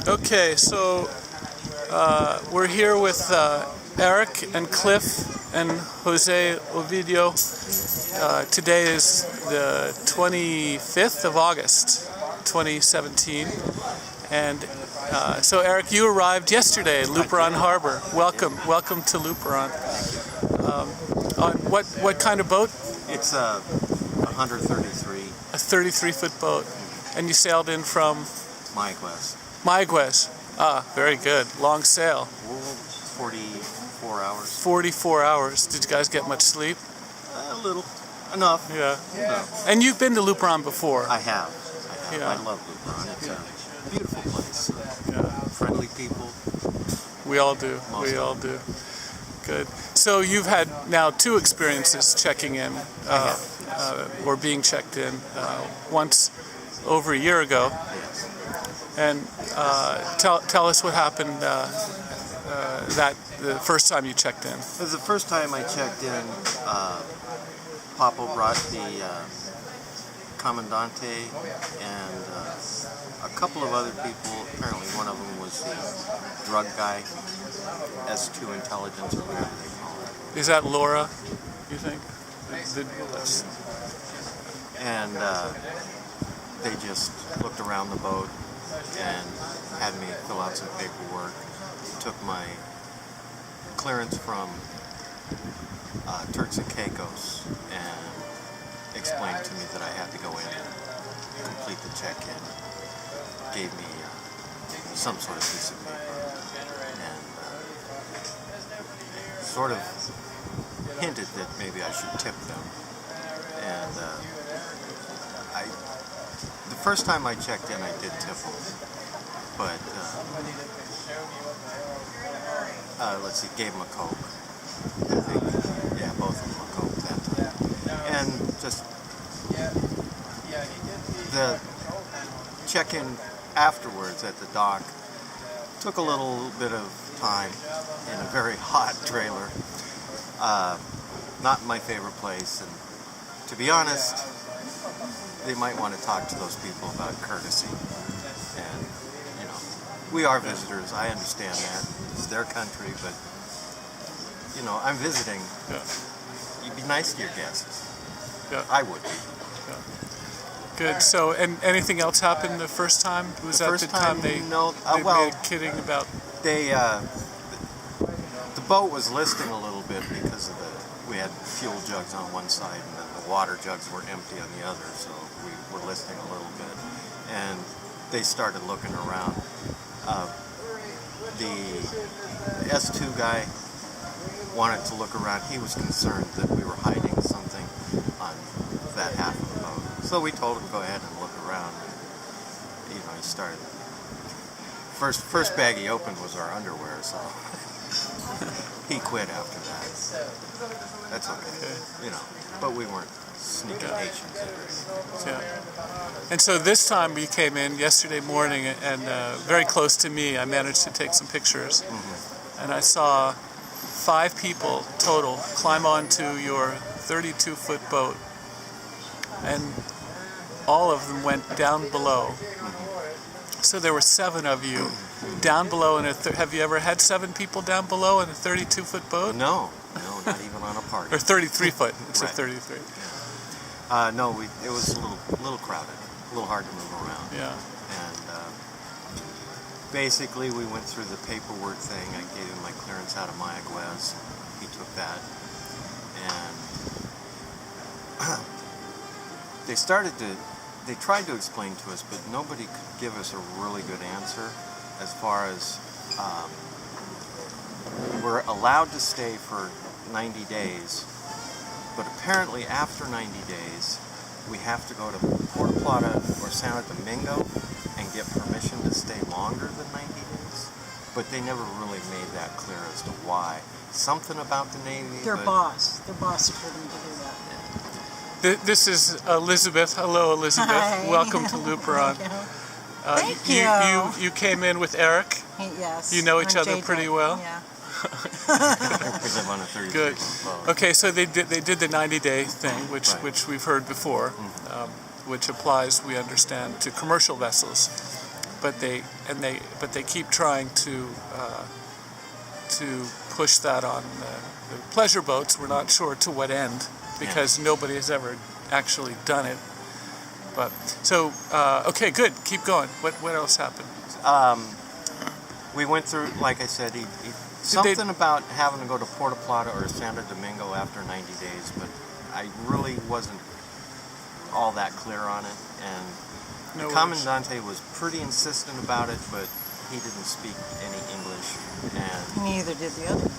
Okay, so we're here with Eric and Cliff and Jose Ovidio. Today is the 25th of August, 2017. And so Eric, you arrived yesterday at Luperon Harbor. Welcome to Luperon. On what kind of boat? It's a 133. A 33-foot boat. And you sailed in from? Mayaguez. Ah, very good. Long sail. 44 hours. 44 hours. Did you guys get much sleep? A little. Enough. Yeah. Enough. And you've been to Luperon before. I have. Yeah. I love Luperon. It's a beautiful place. Yeah. Friendly people. We all do. We all do. Good. So you've had now 2 experiences checking in, or being checked in. Once over a year ago. Yes. And tell us what happened that the first time you checked in. It was the first time I checked in. Papo brought the Commandante and a couple of other people. Apparently one of them was the drug guy, S2 intelligence or whatever they call it. Is that Laura, you think? And they just looked around the boat and had me fill out some paperwork. Took my clearance from Turks and Caicos and explained to me that I had to go in and complete the check-in. Gave me some sort of piece of paper and sort of hinted that maybe I should tip them. And the first time I checked in, I did tip them, but let's see, gave them a Coke. I think, yeah, both of them a Coke that time. And just the check-in afterwards at the dock took a little bit of time in a very hot trailer. Not my favorite place, and to be honest, they might want to talk to those people about courtesy. And, you know, we are visitors. I understand that. It's their country, but, you know, I'm visiting. Yeah. You'd be nice to your guests. Yeah. I would be. Yeah. Good. So, and anything else happened the first time? Was that the time they made kidding about? The boat was listing a little bit because of we had fuel jugs on one side and then the water jugs were empty on the other, so we were listing a little bit. And they started looking around. The S2 guy wanted to look around. He was concerned that we were hiding something on that half of the boat. So we told him to go ahead and look around. And, you know, he started. First bag he opened was our underwear, so he quit after that. That's okay, you know. But we weren't sneaking Haitians in or anything. Yeah. And so this time we came in yesterday morning, and very close to me, I managed to take some pictures. Mm-hmm. And I saw 5 people total climb onto your 32-foot boat, and all of them went down below. So there were 7 of you down below in a. Have you ever had 7 people down below in a 32-foot boat? No, not even on a party. Or 33-foot. It's right. a 33. Yeah. No, it was a little crowded, a little hard to move around. Yeah. And basically, we went through the paperwork thing. I gave him my clearance out of Mayaguez. He took that, and They tried to explain to us, but nobody could give us a really good answer as far as we're allowed to stay for 90 days, but apparently after 90 days, we have to go to Puerto Plata or Santo Domingo and get permission to stay longer than 90 days. But they never really made that clear as to why. Something about the Navy. Their boss told them to do that. This is Elizabeth. Hello, Elizabeth. Hi. Welcome to Luperon. Thank you. You came in with Eric. Yes. You know each other JADIP. pretty well. Yeah. Because I'm on a 33 Good. boat. Okay, so they did the 90-day thing, which we've heard before, which applies, we understand, to commercial vessels. but they keep trying to push that on the pleasure boats. We're not sure to what end, because nobody has ever actually done it. But so okay, good. Keep going. What else happened? We went through, like I said, something about having to go to Puerto Plata or Santo Domingo after 90 days, but I really wasn't all that clear on it. And the Commandante was pretty insistent about it, but he didn't speak any English, and neither did the other.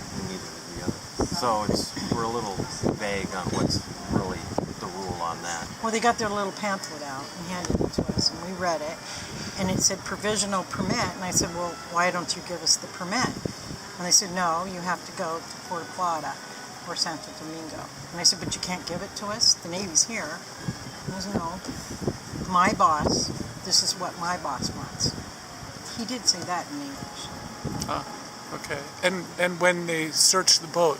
So we're a little vague on what's really the rule on that. Well, they got their little pamphlet out and handed it to us, and we read it, and it said provisional permit, and I said, well, why don't you give us the permit? And they said, no, you have to go to Puerto Plata or Santo Domingo. And I said, but you can't give it to us? The Navy's here. He goes, no, my boss, this is what my boss wants. He did say that in English. Okay. And when they searched the boat,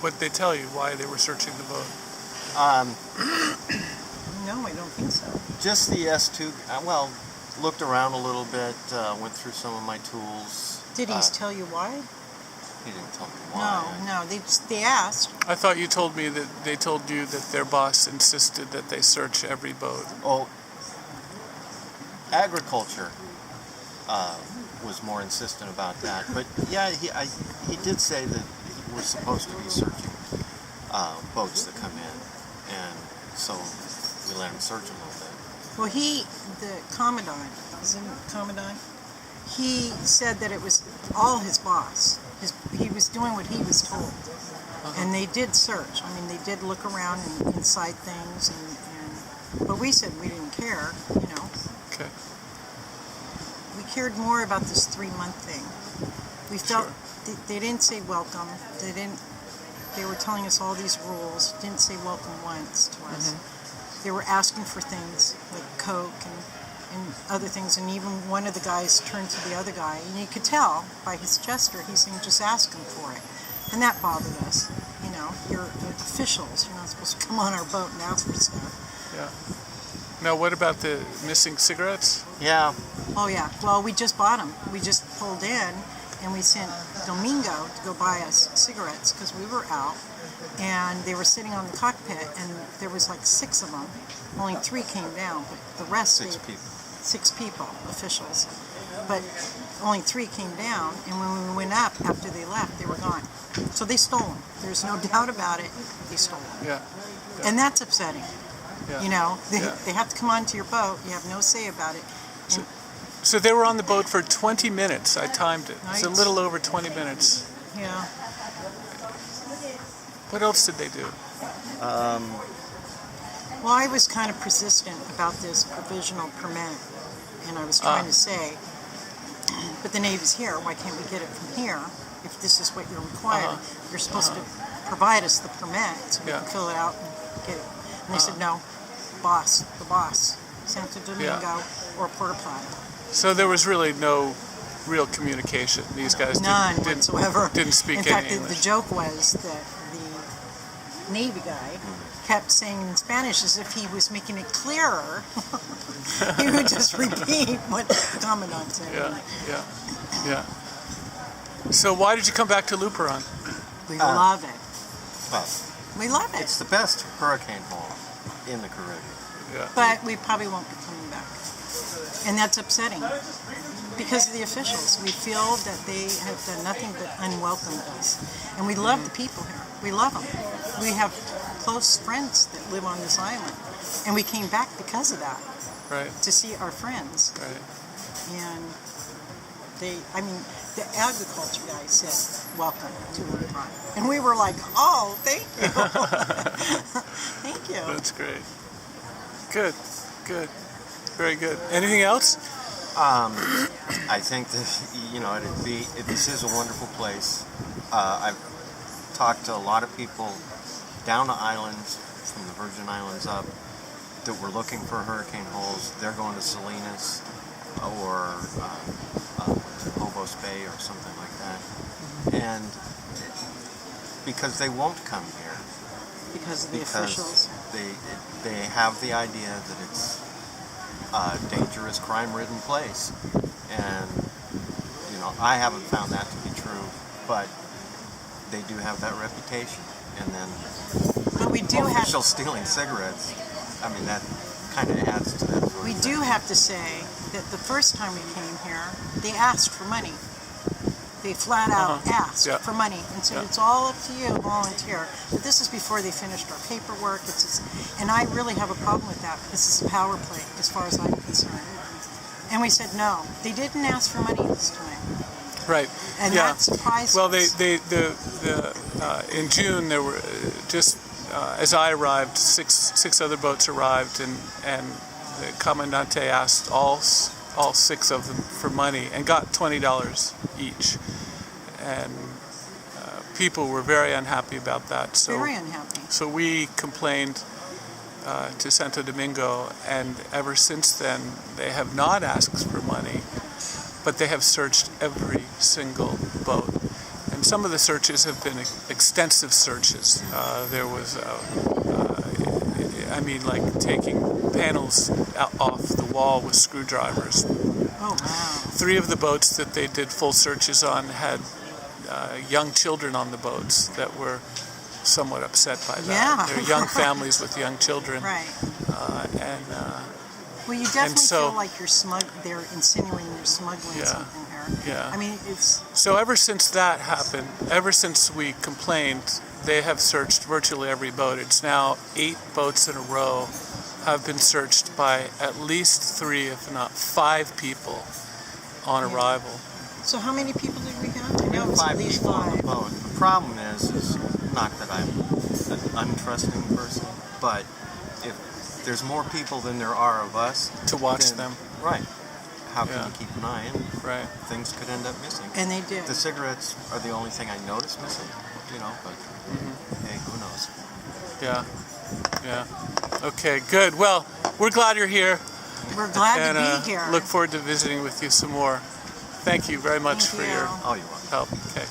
what did they tell you why they were searching the boat? No, I don't think so. Just the S2. Well, looked around a little bit, went through some of my tools. Did he tell you why? He didn't tell me why. No, they asked. I thought you told me that they told you that their boss insisted that they search every boat. Oh, agriculture was more insistent about that. But yeah, he did say that we're supposed to be searching boats that come in, and so we let him search a little bit. Well, the Commandant, he said that it was all his boss. He was doing what he was told. And they did search. I mean, they did look around and inside things, but we said we didn't care, Okay. We cared more about this 3-month thing. We felt they didn't say welcome. They were telling us all these rules. Didn't say welcome once to us. They were asking for things like Coke and other things, and even one of the guys turned to the other guy, and you could tell by his gesture he's saying, just ask him for it. And that bothered us. You're officials. You're not supposed to come on our boat and ask for stuff. Yeah. Now, what about the missing cigarettes? Yeah. Oh, yeah. Well, we just bought them. We just pulled in, and we sent Domingo to go buy us cigarettes because we were out, and they were sitting on the cockpit, and there was like 6 of them. Only 3 came down, but the rest... 6 people, officials. But only 3 came down, and when we went up after they left, they were gone. So they stole them. There's no doubt about it. They stole them. Yeah. And that's upsetting. Yeah. They have to come onto your boat. You have no say about it. So they were on the boat for 20 minutes. I timed it. It's a Nice. little over 20 minutes. Yeah. What else did they do? Well, I was kind of persistent about this provisional permit, and I was trying to say, but the Navy's here. Why can't we get it from here? If this is what you're required, you're supposed to provide us the permit so we can fill it out and get it. And they said, no, the boss, Santo Domingo or Puerto Plata. So there was really no real communication. These guys None whatsoever. Didn't speak In any fact, English. the joke was that the Navy guy kept saying in Spanish as if he was making it clearer. He would just repeat what the Commandant said. Yeah. So why did you come back to Luperon? We love it. Well, We love it. it's the best hurricane hole in the Caribbean. Yeah. But we probably won't be coming back. And that's upsetting. Because of the officials. We feel that they have done nothing but unwelcomed us. And we love the people here. We love them. We have close friends that live on this island. And we came back because of that. Right. To see our friends. Right. And the agriculture guy said, welcome to Luperon. And we were like, oh, thank you. Thank you. That's great. Good. Very good. Anything else? I think that, this is a wonderful place. I've talked to a lot of people down the islands, from the Virgin Islands up, that were looking for hurricane holes. They're going to Salinas or Hobos Bay or something like that. And because they won't come here. Because of the officials. They have the idea that a dangerous, crime-ridden place. And, you know, I haven't found that to be true, but they do have that reputation. And then But we do have officials stealing cigarettes, I mean, that kind of adds to that sort we of do thing. have to say that the first time we came here, they asked for money. They flat out asked Yeah. for money and said, it's all up to you, volunteer. But this is before they finished our paperwork. And I really have a problem with that because it's a power play as far as I'm concerned. And we said no. They didn't ask for money this time. Right. And yeah. that surprised Well, us. in June there were just as I arrived, six other boats arrived, and the Commandante asked all 6 of them for money and got $20 each, and people were very unhappy about that. So Very unhappy. So we complained to Santo Domingo, and ever since then they have not asked for money, but they have searched every single boat. And some of the searches have been extensive searches. There was, like taking panels off the wall with screwdrivers. Oh, wow. 3 of the boats that they did full searches on had young children on the boats that were somewhat upset by that. Yeah. They're young families with young children. Right. And Well, you definitely so- feel like they're insinuating you're smuggling Yeah. something here. yeah. I mean, it's So ever since that happened, ever since we complained, they have searched virtually every boat. It's now 8 boats in a row have been searched by at least 3, if not 5 people on arrival. so. How many people did we have? I know it was 5 at least people on the 5. boat. The problem is not that I'm an untrusting person, but if there's more people than there are of us To watch then- them. right? How can Yeah. you keep an eye? And Right. things could end up missing. And they did. The cigarettes are the only thing I noticed missing, you know. But hey, who knows? Yeah. Yeah. Okay, good. Well, we're glad you're here, We're glad and to be here. look forward to visiting with you some more. Thank you very much Thank for you. your Oh, you want? help. Okay.